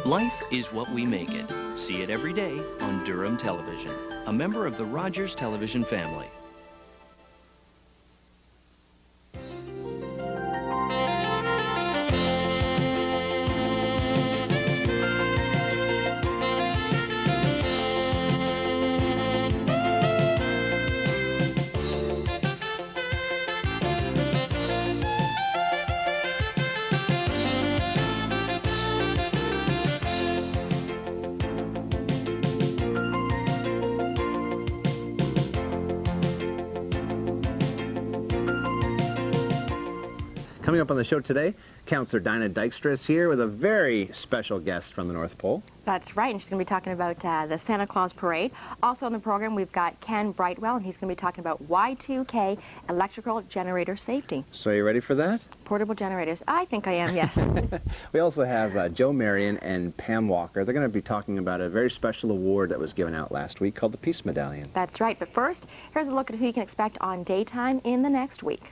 Life is what we make it. See it every day on Durham Television, a member of the Rogers Television family. Coming up on the show today, Councillor Dykstra is here with a very special guest from the North Pole. That's right, and she's going to be talking about the Santa Claus Parade. Also on the program, we've got Ken Brightwell, and he's going to be talking about Y2K electrical generator safety. So are you ready for that? Portable generators. I think I am, yes. We also have Joe Marion and Pam Walker. They're going to be talking about a very special award that was given out last week called the Peace Medallion. That's right, but first, here's a look at who you can expect on daytime in the next week.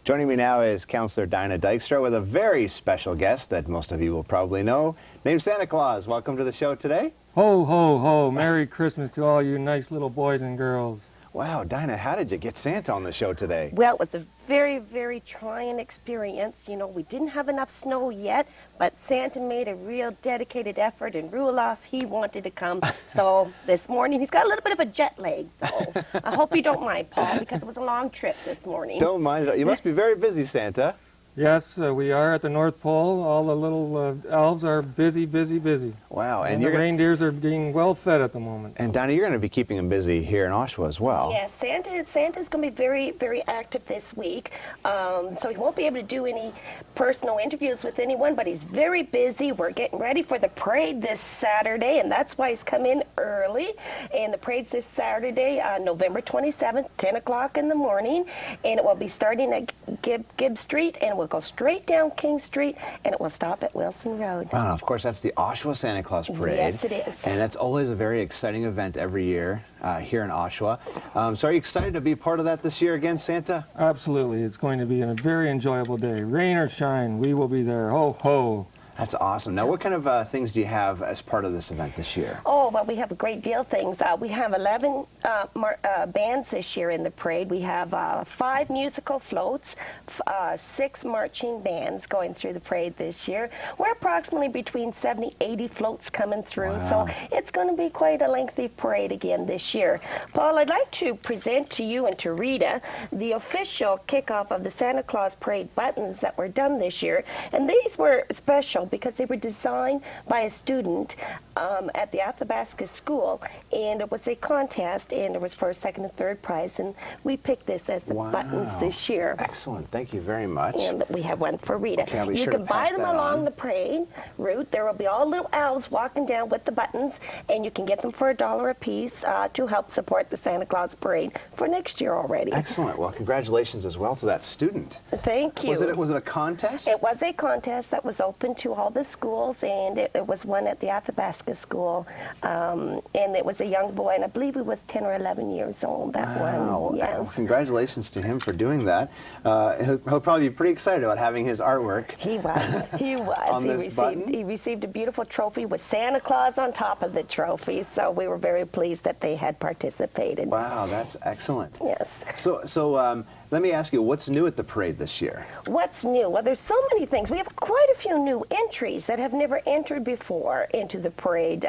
Joining me now is Councillor Dykstra with a very special guest that most of you will probably know, named Santa Claus. Welcome to the show today. Ho, ho, ho. Merry Christmas to all you nice little boys and girls. Wow, Dinah, how did you get Santa on the show today? Well, it was a very, very trying experience. You know, we didn't have enough snow yet, but Santa made a real dedicated effort, and Rulof, he wanted to come. So this morning, he's got a little bit of a jet lag, so I hope you don't mind, Paul, because it was a long trip this morning. Don't mind it. You must be very busy, Santa. Yes, we are at the North Pole. All the little elves are busy, busy, busy. Wow. And the reindeers are being well fed at the moment. And Donna, you're going to be keeping them busy here in Oshawa as well. Yes, Santa's going to be very, very active this week. So he won't be able to do any personal interviews with anyone, but he's very busy. We're getting ready for the parade this Saturday, and that's why he's come in early. And the parade's this Saturday, November 27th, 10 o'clock in the morning. And it will be starting at Gibb Street, and we'll go straight down King Street, and it will stop at Wilson Road. Wow, and of course, that's the Oshawa Santa Claus Parade. Yes, it is. And that's always a very exciting event every year here in Oshawa. So are you excited to be part of that this year again, Santa? Absolutely. It's going to be a very enjoyable day. Rain or shine, we will be there. Ho, ho. That's awesome. Now, what kind of things do you have as part of this event this year? Oh, well, we have a great deal of things. We have 11 bands this year in the parade. We have 5 musical floats, 6 marching bands going through the parade this year. We're approximately between 70, 80 floats coming through, wow. So it's going to be quite a lengthy parade again this year. Paul, I'd like to present to you and to Rita the official kickoff of the Santa Claus Parade buttons that were done this year, and these were special because they were designed by a student at the Athabasca School, and it was a contest, and it was first, second, and third prize, and we picked this as the buttons this year. Excellent. Thank you very much. And we have one for Rita. Okay, I'll be you sure can to buy pass them that along on. the parade route. There will be all little elves walking down with the buttons, and you can get them for $1 a piece to help support the Santa Claus Parade for next year already. Excellent. Well, congratulations as well to that student. Thank you. Was it a contest? It was a contest that was open to all the schools, and it was one at the Athabasca School, and it was a young boy, and I believe he was 10 or 11 years old, that one. Yeah. Well, congratulations to him for doing that. He'll probably be pretty excited about having his artwork. He was. He was. On this button? He received a beautiful trophy with Santa Claus on top of the trophy, so we were very pleased that they had participated. Wow, that's excellent. Yes. So let me ask you, what's new at the parade this year? What's new? Well, there's so many things. We have quite a few new entries that have never entered before into the parade,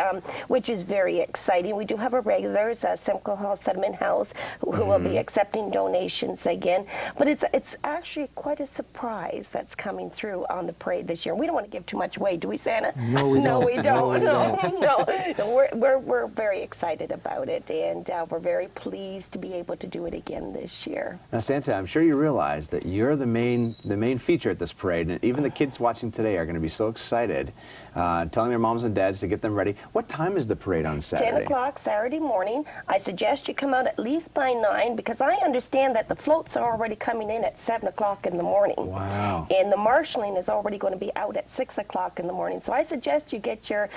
which is very exciting. We do have our regulars, Simcoe Hall Settlement House, who will be accepting donations again. But it's actually quite a surprise that's coming through on the parade this year. We don't want to give too much away, do we, Santa? No, we don't. No, we don't. No, No, we're very excited about it, and we're very pleased to be able to do it again this year. Now, Santa, I'm sure you realize that you're the main feature at this parade, and even the kids watching today are going to be so excited, telling their moms and dads to get them ready. What time is the parade on Saturday? 10 o'clock Saturday morning. I suggest you come out at least by 9, because I understand that the floats are already coming in at 7 o'clock in the morning. Wow. And the marshalling is already going to be out at 6 o'clock in the morning. So I suggest you get your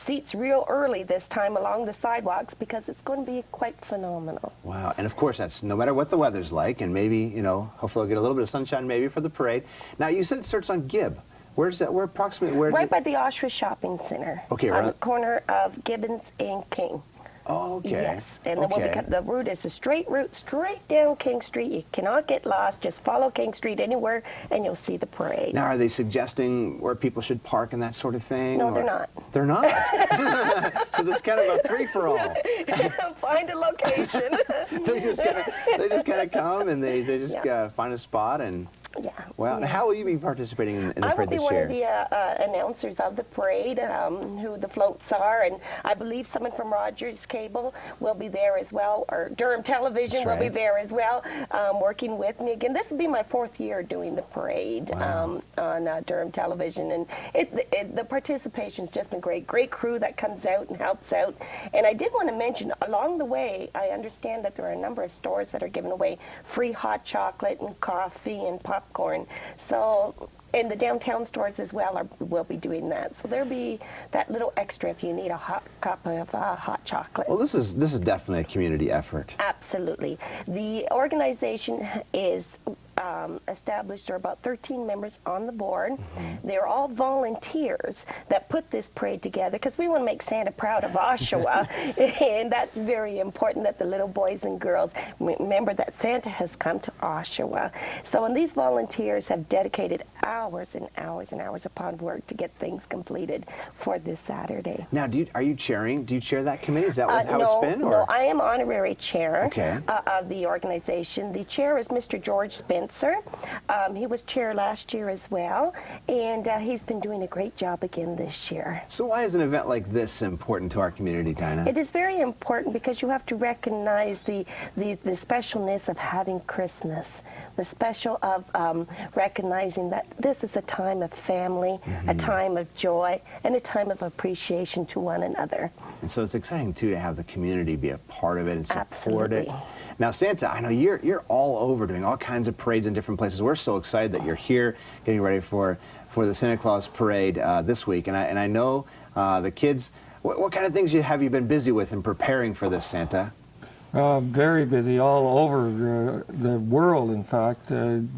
seats real early this time along the sidewalks, because it's going to be quite phenomenal. Wow. And of course, that's no matter what the weather's like, and maybe, you know, hopefully we'll get a little bit of sunshine maybe for the parade. Now, you said it starts on Gibb. Where's that? Where approximately? Where? Right by the Oshawa Shopping Center. Okay, on right. the corner of Gibbons and King. Oh, okay. Yes, and then we'll okay. the route is a straight route straight down King Street. You cannot get lost. Just follow King Street anywhere, and you'll see the parade. Now, are they suggesting where people should park and that sort of thing? No, or? they're not. They're not. So this kind of a free-for-all. Find a location. they just kind of come and they just find a spot and. Yeah. Well, how will you be participating in the I will parade be this one year? of the announcers of the parade, who the floats are, and I believe someone from Rogers Cable will be there as well, or Durham Television will be there as well, working with me. Again, this will be my 4th year doing the parade on Durham Television, and the participation's just been great. Great crew that comes out and helps out. And I did want to mention, along the way, I understand that there are a number of stores that are giving away free hot chocolate and coffee and popcorn. So, and the downtown stores as well will be doing that. So there'll be that little extra if you need a hot cup of hot chocolate. Well, this is definitely a community effort. Absolutely. The organization is established. There are about 13 members on the board. They're all volunteers that put this parade together because we want to make Santa proud of Oshawa. And that's very important that the little boys and girls remember that Santa has come to Oshawa. So, and these volunteers have dedicated hours and hours and hours upon work to get things completed for this Saturday. Now, are you chairing? Do you chair that committee? Is that how No, it's been? Or? No, I am honorary chair Okay. of the organization. The chair is Mr. George Spencer. He was chair last year as well, and he's been doing a great job again this year. So why is an event like this important to our community, Dina? It is very important because you have to recognize the specialness of having Christmas. The special of recognizing that this is a time of family, a time of joy, and a time of appreciation to one another. And so it's exciting, too, to have the community be a part of it and support Absolutely. it. Now, Santa, I know you're all over doing all kinds of parades in different places. We're so excited that you're here getting ready for the Santa Claus parade this week. And I know the kids, what kind of things have you been busy with in preparing for this, Santa? Very busy all over the world, in fact,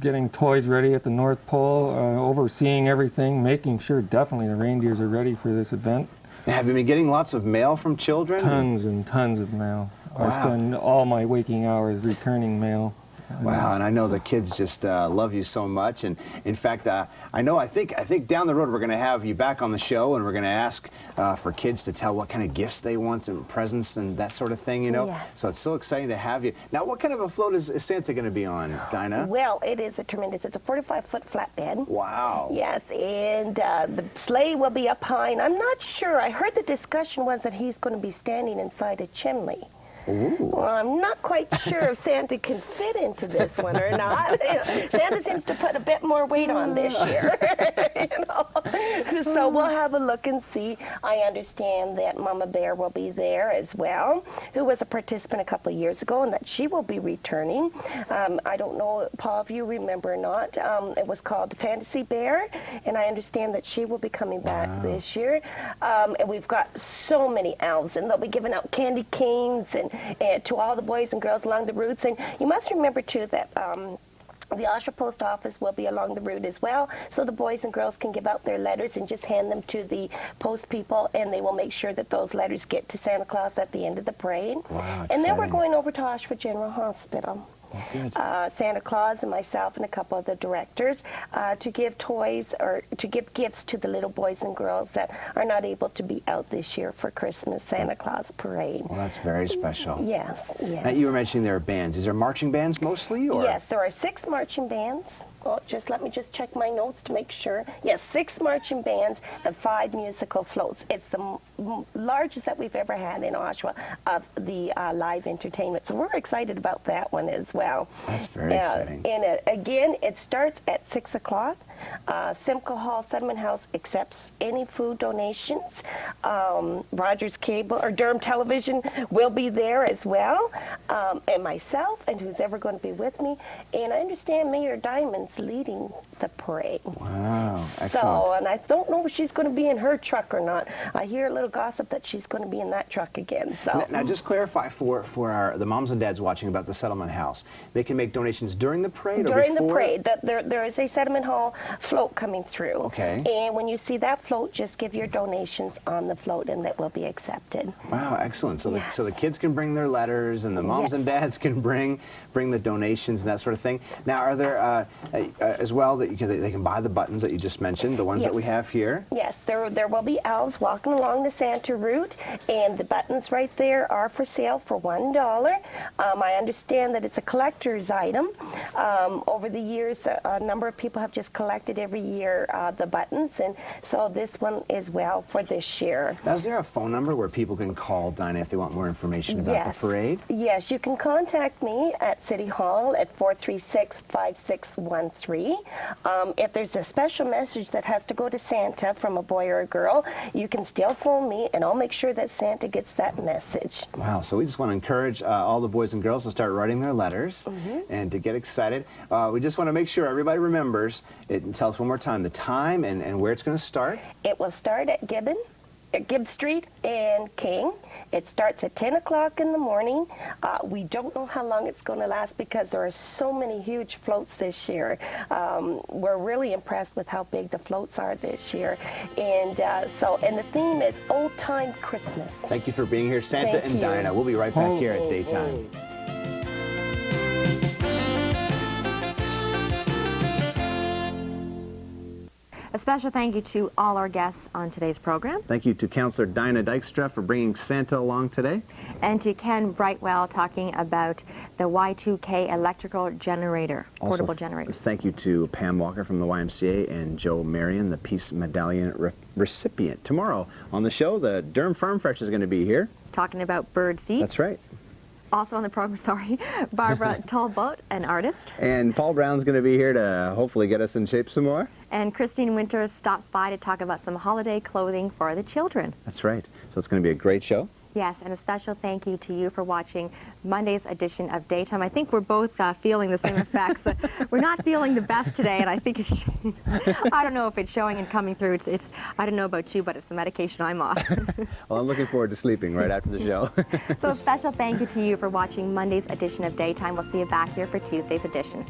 getting toys ready at the North Pole, overseeing everything, making sure definitely the reindeers are ready for this event. And have you been getting lots of mail from children? Tons and tons of mail. Wow. I spend all my waking hours returning mail. Wow, and I know the kids just love you so much. And in fact, I think down the road we're going to have you back on the show, and we're going to ask for kids to tell what kind of gifts they want and presents and that sort of thing, you know. Yeah. So it's so exciting to have you. Now, what kind of a float is Santa going to be on, Dina? Well, it is a tremendous, it's a 45-foot flatbed. Wow. Yes, and the sleigh will be up high, and I'm not sure, I heard the discussion was that he's going to be standing inside a chimney. Ooh. Well, I'm not quite sure if Santa can fit into this one or not. Santa seems to put a bit more weight on this year. So we'll have a look and see. I understand that Mama Bear will be there as well, who was a participant a couple of years ago, and that she will be returning. I don't know, Paul, if you remember or not. It was called Fantasy Bear, and I understand that she will be coming back this year. And we've got so many elves, and they'll be giving out candy canes and to all the boys and girls along the routes. And you must remember, too, that the Oshawa Post Office will be along the route as well, so the boys and girls can give out their letters and just hand them to the post people, and they will make sure that those letters get to Santa Claus at the end of the parade. Wow, and then we're exciting. going over to Oshawa General Hospital. Good. Santa Claus and myself and a couple of the directors to give toys or to give gifts to the little boys and girls that are not able to be out this year for Christmas Santa Claus parade. Well, that's very special. Yes, yes. Now, you were mentioning there are bands. Is there marching bands mostly? Or? Yes, there are 6 marching bands. Oh, let me check my notes to make sure. Yes, 6 marching bands and 5 musical floats. It's the largest that we've ever had in Oshawa of the live entertainment. So we're excited about that one as well. That's very exciting. And again, it starts at 6 o'clock. Simcoe Hall Settlement House accepts any food donations. Rogers Cable or Durham Television will be there as well, and myself and who's ever going to be with me. And I understand Mayor Diamond's leading the parade. Wow, excellent. So, and I don't know if she's going to be in her truck or not. I hear a little gossip that she's going to be in that truck again. So Now, just clarify for the moms and dads watching about the Settlement House. They can make donations during the parade or during before? the parade, there is a Settlement Hall float coming through. Okay. And when you see that float, just give your donations on the float, and that will be accepted. Wow, excellent. So, so the kids can bring their letters, and the moms and dads can bring the donations and that sort of thing. Now, are there as well that they can buy the buttons that you just mentioned, the ones that we have here? Yes, there will be elves walking along the Santa route, and the buttons right there are for sale for $1. I understand that it's a collector's item. Over the years, a number of people have just collected every year the buttons, and so this one is well for this year. Now, is there a phone number where people can call Dinah if they want more information about the parade? Yes, you can contact me at City Hall at 436-5613. If there's a special message that has to go to Santa from a boy or a girl, you can still phone me, and I'll make sure that Santa gets that message. Wow, so we just want to encourage all the boys and girls to start writing their letters and to get excited. We just want to make sure everybody remembers it, and tell us one more time the time and where it's going to start. It will start at Gibb Street and King. It starts at 10 o'clock in the morning. We don't know how long it's going to last because there are so many huge floats this year. We're really impressed with how big the floats are this year. And and the theme is Old Time Christmas. Thank you for being here, Santa and Dinah. We'll be right back here at Daytime. A special thank you to all our guests on today's program. Thank you to Councillor Dina Dykstra for bringing Santa along today. And to Ken Brightwell talking about the Y2K electrical generator, portable generator. Thank you to Pam Walker from the YMCA and Joe Marion, the Peace Medallion recipient. Tomorrow on the show, the Durham Farm Fresh is going to be here. Talking about bird seed. That's right. Also on the program, Barbara Talbot, an artist. And Paul Brown's going to be here to hopefully get us in shape some more. And Christine Winters stops by to talk about some holiday clothing for the children. That's right. So it's going to be a great show. Yes, and a special thank you to you for watching Monday's edition of Daytime. I think we're both feeling the same effects. We're not feeling the best today, and I think it's I don't know if it's showing and coming through. It's I don't know about you, but it's the medication I'm off. Well, I'm looking forward to sleeping right after the show. So a special thank you to you for watching Monday's edition of Daytime. We'll see you back here for Tuesday's edition.